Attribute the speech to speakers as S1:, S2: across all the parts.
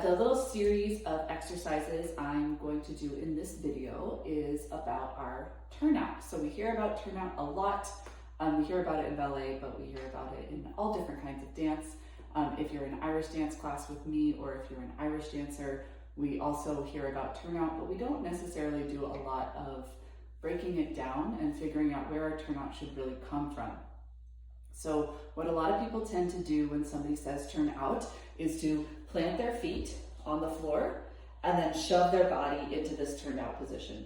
S1: The little series of exercises I'm going to do in this video is about our turnout. So we hear about turnout a lot. We hear about it in ballet, but we hear about it in all different kinds of dance. If you're in Irish dance class with me, or if you're an Irish dancer, we also hear about turnout, but we don't necessarily do a lot of breaking it down and figuring out where our turnout should really come from. So what a lot of people tend to do when somebody says turnout is to plant their feet on the floor and then shove their body into this turned out position.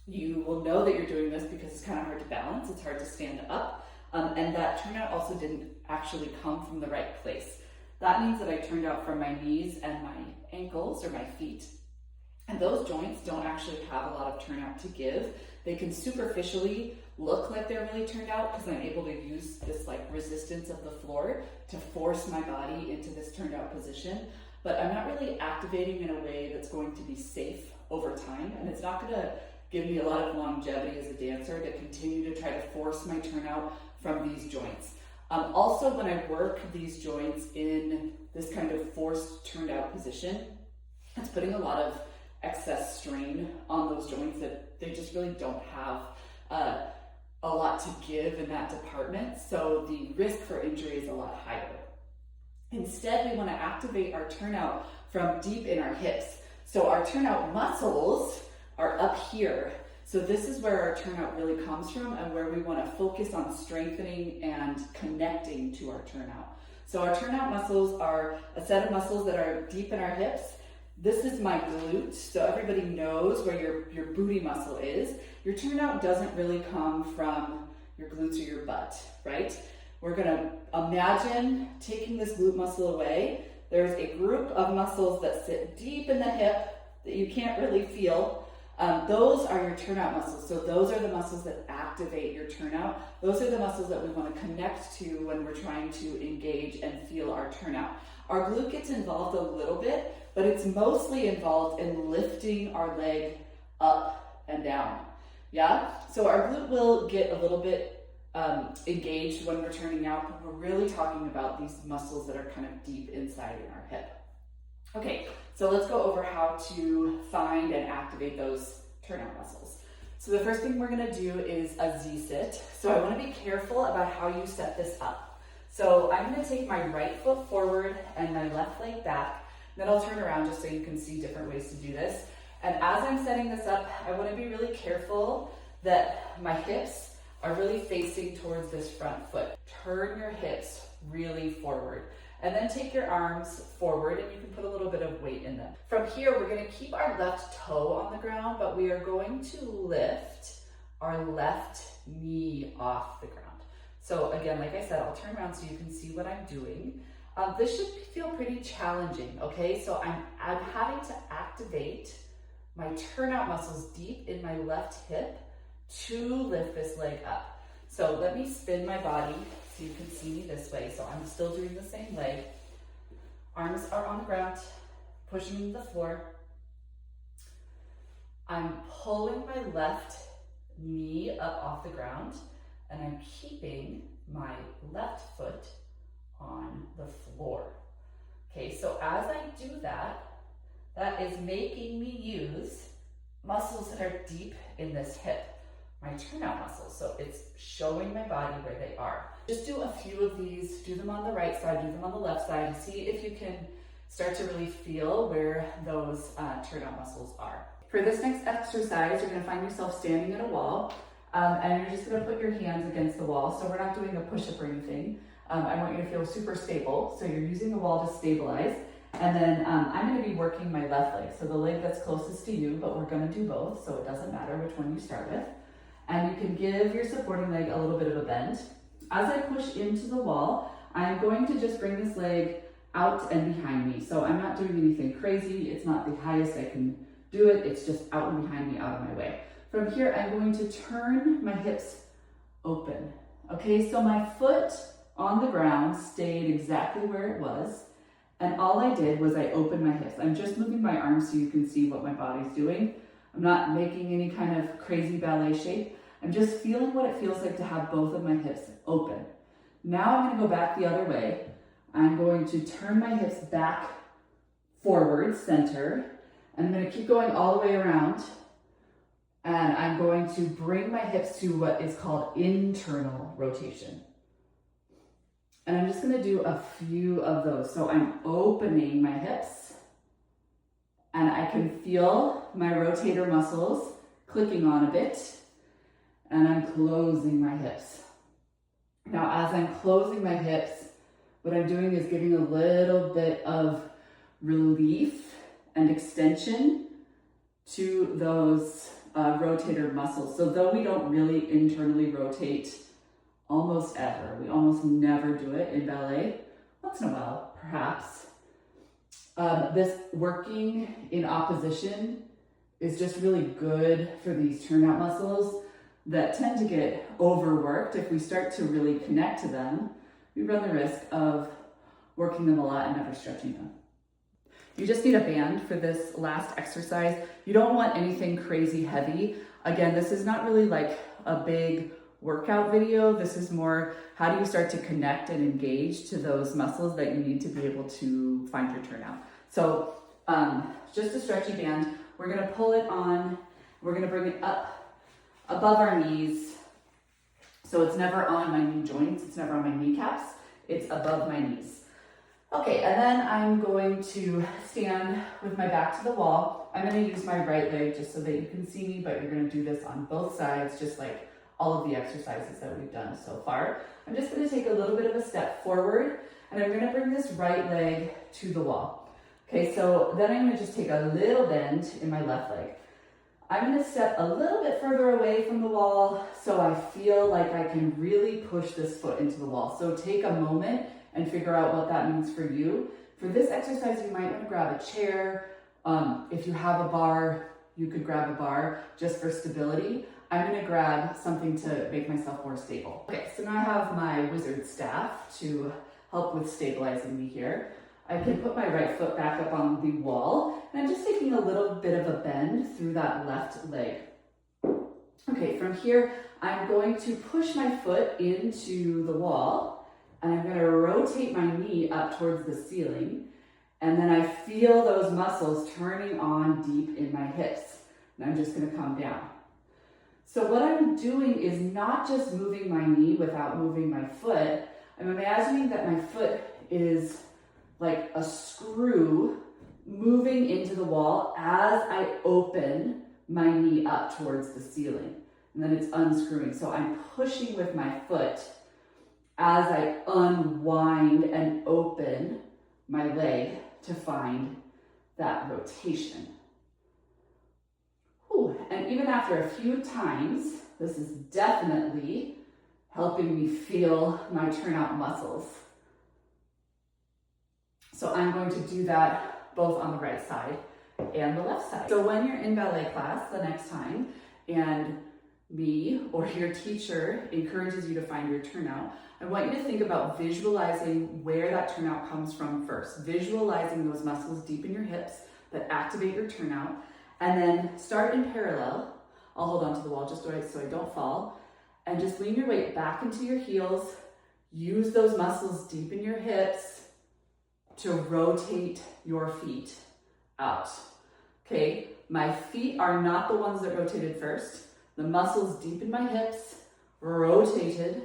S1: You will know that you're doing this because it's kind of hard to balance, it's hard to stand up, and that turnout also didn't actually come from the right place. That means that I turned out from my knees and my ankles or my feet, and those joints don't actually have a lot of turnout to give. They can superficially look like they're really turned out because I'm able to use this like resistance of the floor to force my body into this turned out position, but I'm not really activating in a way that's going to be safe over time, and it's not going to give me a lot of longevity as a dancer to continue to try to force my turnout from these joints. Also, when I work these joints in this kind of forced turned out position, it's putting a lot of excess strain on those joints that they just really don't have a lot to give in that department. So the risk for injury is a lot higher. Instead, we want to activate our turnout from deep in our hips. So our turnout muscles are up here. So this is where our turnout really comes from and where we want to focus on strengthening and connecting to our turnout. So our turnout muscles are a set of muscles that are deep in our hips. This is my glute, so everybody knows where your booty muscle is. Your turnout doesn't really come from your glutes or your butt, right? We're gonna imagine taking this glute muscle away. There's a group of muscles that sit deep in the hip that you can't really feel. Those are your turnout muscles. So those are the muscles that activate your turnout. Those are the muscles that we want to connect to when we're trying to engage and feel our turnout. Our glute gets involved a little bit, but it's mostly involved in lifting our leg up and down. Yeah? So our glute will get a little bit engaged when we're turning out, but we're really talking about these muscles that are kind of deep inside in our hip. Okay, so let's go over how to find and activate those turnout muscles. So the first thing we're gonna do is a Z-sit. So I wanna be careful about how you set this up. So I'm gonna take my right foot forward and my left leg back. Then I'll turn around just so you can see different ways to do this. And as I'm setting this up, I want to be really careful that my hips are really facing towards this front foot. Turn your hips really forward. And then take your arms forward and you can put a little bit of weight in them. From here, we're going to keep our left toe on the ground, but we are going to lift our left knee off the ground. So again, like I said, I'll turn around so you can see what I'm doing. This should feel pretty challenging, okay? So I'm having to activate my turnout muscles deep in my left hip to lift this leg up. So let me spin my body so you can see me this way. So I'm still doing the same leg. Arms are on the ground, pushing the floor. I'm pulling my left knee up off the ground, and I'm keeping my left foot on the floor. Okay, so as I do that, that is making me use muscles that are deep in this hip, my turnout muscles. So it's showing my body where they are. Just do a few of these, do them on the right side, do them on the left side, and see if you can start to really feel where those turnout muscles are. For this next exercise, you're gonna find yourself standing at a wall, and you're just gonna put your hands against the wall. So we're not doing a push-up or anything. I want you to feel super stable. So you're using the wall to stabilize. And then I'm gonna be working my left leg. So the leg that's closest to you, but we're gonna do both, so it doesn't matter which one you start with. And you can give your supporting leg a little bit of a bend. As I push into the wall, I'm going to just bring this leg out and behind me. So I'm not doing anything crazy. It's not the highest I can do it. It's just out and behind me, out of my way. From here, I'm going to turn my hips open. Okay, so my foot on the ground stayed exactly where it was, and all I did was I opened my hips. I'm just moving my arms so you can see what my body's doing. I'm not making any kind of crazy ballet shape. I'm just feeling what it feels like to have both of my hips open. Now I'm going to go back the other way. I'm going to turn my hips back forward, center, and I'm going to keep going all the way around, and I'm going to bring my hips to what is called internal rotation. And I'm just going to do a few of those. So I'm opening my hips, and I can feel my rotator muscles clicking on a bit, and I'm closing my hips. Now, as I'm closing my hips, what I'm doing is giving a little bit of relief and extension to those rotator muscles. So though we don't really internally rotate almost ever, we almost never do it in ballet, once in a while, perhaps. This working in opposition is just really good for these turnout muscles that tend to get overworked. If we start to really connect to them, we run the risk of working them a lot and never stretching them. You just need a band for this last exercise. You don't want anything crazy heavy. Again, this is not really like a big workout video. This is more, how do you start to connect and engage to those muscles that you need to be able to find your turnout. So just a stretchy band. We're gonna pull it on, we're gonna bring it up above our knees. So it's never on my knee joints, it's never on my kneecaps, it's above my knees. Okay, and then I'm going to stand with my back to the wall. I'm gonna use my right leg just so that you can see me, but you're gonna do this on both sides, just like all of the exercises that we've done so far. I'm just gonna take a little bit of a step forward, and I'm gonna bring this right leg to the wall. Okay, so then I'm gonna just take a little bend in my left leg. I'm gonna step a little bit further away from the wall so I feel like I can really push this foot into the wall. So take a moment and figure out what that means for you. For this exercise, you might wanna grab a chair. If you have a bar, you could grab a bar just for stability. I'm gonna grab something to make myself more stable. Okay, so now I have my wizard staff to help with stabilizing me here. I can put my right foot back up on the wall, and I'm just taking a little bit of a bend through that left leg. Okay, from here, I'm going to push my foot into the wall, and I'm gonna rotate my knee up towards the ceiling, and then I feel those muscles turning on deep in my hips, and I'm just gonna come down. So what I'm doing is not just moving my knee without moving my foot. I'm imagining that my foot is like a screw moving into the wall as I open my knee up towards the ceiling. And then it's unscrewing. So I'm pushing with my foot as I unwind and open my leg to find that rotation. Whew. And even after a few times, this is definitely helping me feel my turnout muscles. So I'm going to do that both on the right side and the left side. So when you're in ballet class the next time and me or your teacher encourages you to find your turnout, I want you to think about visualizing where that turnout comes from first. Visualizing those muscles deep in your hips that activate your turnout, and then start in parallel. I'll hold on to the wall just so I don't fall, and just lean your weight back into your heels. Use those muscles deep in your hips to rotate your feet out. Okay, my feet are not the ones that rotated first. The muscles deep in my hips rotated,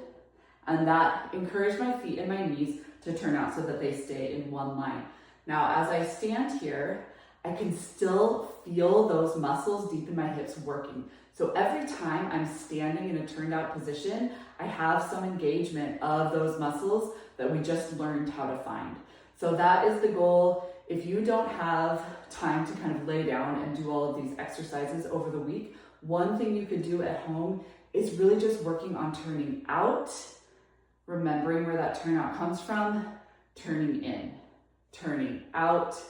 S1: and that encouraged my feet and my knees to turn out so that they stay in one line. Now, as I stand here, I can still feel those muscles deep in my hips working. So every time I'm standing in a turned out position, I have some engagement of those muscles that we just learned how to find. So that is the goal. If you don't have time to kind of lay down and do all of these exercises over the week, one thing you could do at home is really just working on turning out, remembering where that turnout comes from, turning in, turning out,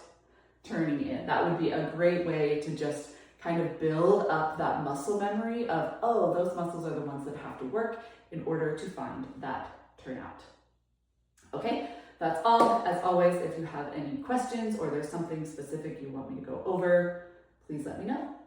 S1: turning in. That would be a great way to just kind of build up that muscle memory of, oh, those muscles are the ones that have to work in order to find that turnout. Okay, that's all. As always, if you have any questions or there's something specific you want me to go over, please let me know.